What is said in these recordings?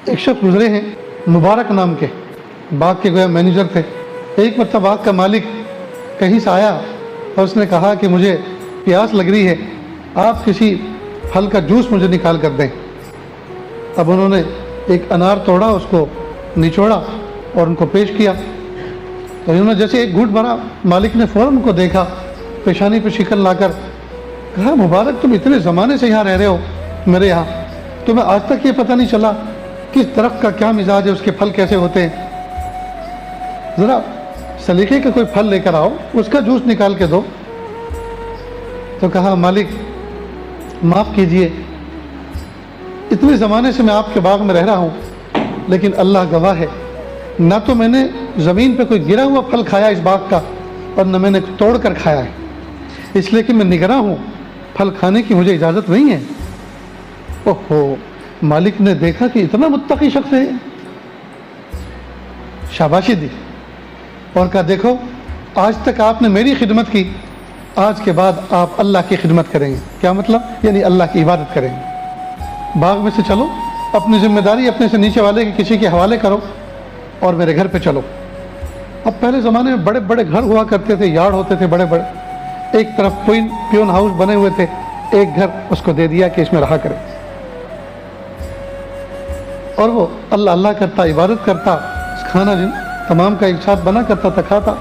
ایک شخص گزرے ہیں مبارک نام کے، باغ کے گویا مینیجر تھے۔ ایک مرتبہ باغ کا مالک کہیں سے آیا اور اس نے کہا کہ مجھے پیاس لگ رہی ہے، آپ کسی پھل کا جوس مجھے نکال کر دیں۔ اب انہوں نے ایک انار توڑا، اس کو نچوڑا اور ان کو پیش کیا، تو انہوں نے جیسے ایک گھونٹ بھرا، مالک نے فوراً ان کو دیکھا، پیشانی پہ شکن لا کر کہا مبارک تم اتنے زمانے سے یہاں رہ رہے ہو میرے یہاں، تمہیں آج تک یہ پتہ نہیں چلا کس درخت کا کیا مزاج ہے، اس کے پھل کیسے ہوتے ہیں؟ ذرا سلیقے کا کوئی پھل لے کر آؤ، اس کا جوس نکال کے دو۔ تو کہا مالک معاف کیجئے، اتنے زمانے سے میں آپ کے باغ میں رہ رہا ہوں، لیکن اللہ گواہ ہے نہ تو میں نے زمین پہ کوئی گرا ہوا پھل کھایا اس باغ کا، اور نہ میں نے توڑ کر کھایا ہے، اس لیے کہ میں نگراں ہوں، پھل کھانے کی مجھے اجازت نہیں ہے۔ اوہو، مالک نے دیکھا کہ اتنا متقی شخص ہے، شاباشی دی اور کہا دیکھو آج تک آپ نے میری خدمت کی، آج کے بعد آپ اللہ کی خدمت کریں گے۔ کیا مطلب؟ یعنی اللہ کی عبادت کریں گے۔ باغ میں سے چلو، اپنی ذمہ داری اپنے سے نیچے والے کے کسی کے حوالے کرو اور میرے گھر پہ چلو۔ اب پہلے زمانے میں بڑے بڑے گھر ہوا کرتے تھے، یارڈ ہوتے تھے بڑے بڑے، ایک طرف پیون ہاؤس بنے ہوئے تھے، ایک گھر اس کو دے دیا کہ اس میں رہا کرے، اور وہ اللہ اللہ کرتا، عبادت کرتا، کھانا تمام کا ایک ساتھ بنا کرتا تھا، کھاتا،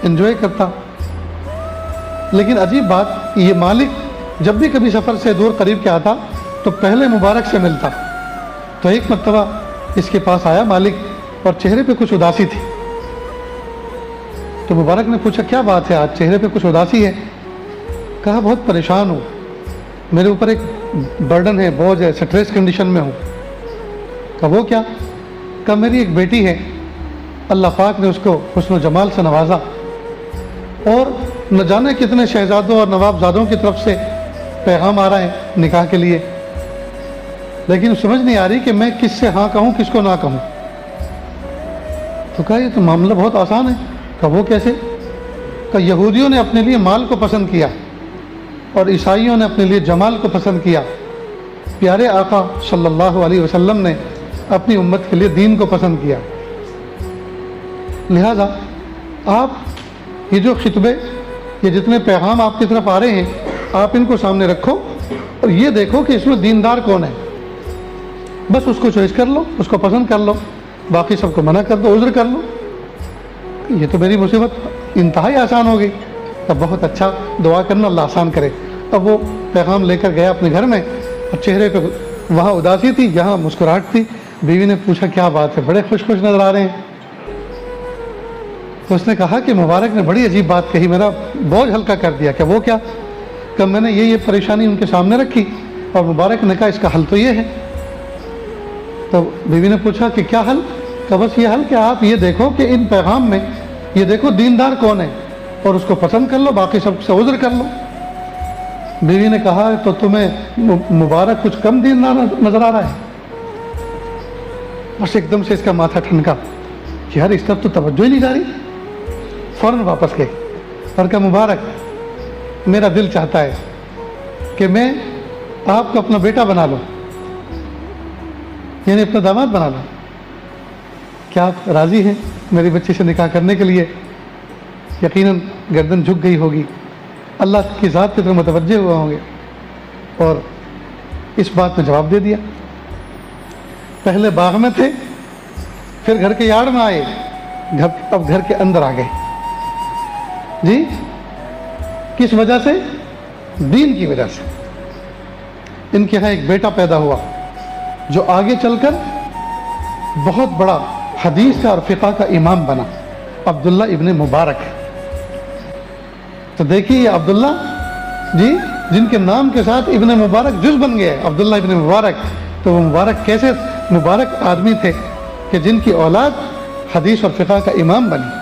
انجوائے کرتا۔ لیکن عجیب بات، یہ مالک جب بھی کبھی سفر سے دور قریب کے آتا تو پہلے مبارک سے ملتا۔ تو ایک مرتبہ اس کے پاس آیا مالک اور چہرے پہ کچھ اداسی تھی، تو مبارک نے پوچھا کیا بات ہے، آج چہرے پہ کچھ اداسی ہے؟ کہا بہت پریشان ہوں، میرے اوپر ایک برڈن ہے، بوجھ ہے، سٹریس کنڈیشن میں ہوں۔ کہا وہ کیا؟ کہا میری ایک بیٹی ہے، اللہ پاک نے اس کو حسن و جمال سے نوازا، اور نہ جانے کتنے شہزادوں اور نواب زادوں کی طرف سے پیغام آ رہا ہے نکاح کے لیے، لیکن سمجھ نہیں آ رہی کہ میں کس سے ہاں کہوں کس کو نہ کہوں۔ تو کہا یہ تو معاملہ بہت آسان ہے۔ کہا وہ کیسے؟ کہا یہودیوں نے اپنے لیے مال کو پسند کیا اور عیسائیوں نے اپنے لیے جمال کو پسند کیا، پیارے آقا صلی اللہ علیہ وسلم نے اپنی امت کے لیے دین کو پسند کیا، لہذا آپ یہ جو خطبے، یہ جتنے پیغام آپ کی طرف آ رہے ہیں، آپ ان کو سامنے رکھو اور یہ دیکھو کہ اس میں دیندار کون ہے، بس اس کو چوائس کر لو، اس کو پسند کر لو، باقی سب کو منع کر دو، عذر کر لو۔ یہ تو میری مصیبت انتہائی آسان ہو گئی۔ اب بہت اچھا، دعا کرنا اللہ آسان کرے۔ اب وہ پیغام لے کر گیا اپنے گھر میں، اور چہرے پہ وہاں اداسی تھی، یہاں مسکراہٹ تھی۔ بیوی نے پوچھا کیا بات ہے، بڑے خوش خوش نظر آ رہے ہیں۔ تو اس نے کہا کہ مبارک نے بڑی عجیب بات کہی، میرا بوجھ ہلکا کر دیا۔ کہ وہ کیا؟ کہ میں نے یہ پریشانی ان کے سامنے رکھی اور مبارک نے کہا اس کا حل تو یہ ہے۔ تو بیوی نے پوچھا کہ کیا حل؟ کہ بس یہ حل کہ آپ یہ دیکھو کہ ان پیغام میں یہ دیکھو دیندار کون ہے اور اس کو پسند کر لو، باقی سب سے عذر کر لو۔ بیوی نے کہا تو تمہیں مبارک کچھ کم دیندار نظر آ رہا ہے؟ بس ایک دم سے اس کا ماتھا ٹھنکا کہ یار اس طرف تو توجہ ہی نہیں جا رہی۔ فوراً واپس گئے اور کہا مبارک میرا دل چاہتا ہے کہ میں آپ کو اپنا بیٹا بنا لوں، یعنی اپنا داماد بنا لوں، کیا آپ راضی ہیں میری بچی سے نکاح کرنے کے لیے؟ یقیناً گردن جھک گئی ہوگی، اللہ کی ذات کی طرف متوجہ ہوا ہوں گے، اور اس بات میں جواب دے دیا۔ پہلے باغ میں تھے، پھر گھر کے یارڈ میں آئے، اب گھر کے اندر آ گئے۔ جی کس وجہ سے؟ دین کی وجہ سے۔ ان کے ہاں ایک بیٹا پیدا ہوا جو آگے چل کر بہت بڑا حدیث کا اور فقہ کا امام بنا، عبداللہ ابن مبارک۔ تو دیکھیے یہ عبداللہ جی جن کے نام کے ساتھ ابن مبارک جز بن گیا، عبداللہ ابن مبارک، تو وہ مبارک کیسے مبارک آدمی تھے کہ جن کی اولاد حدیث اور فقہ کا امام بنی۔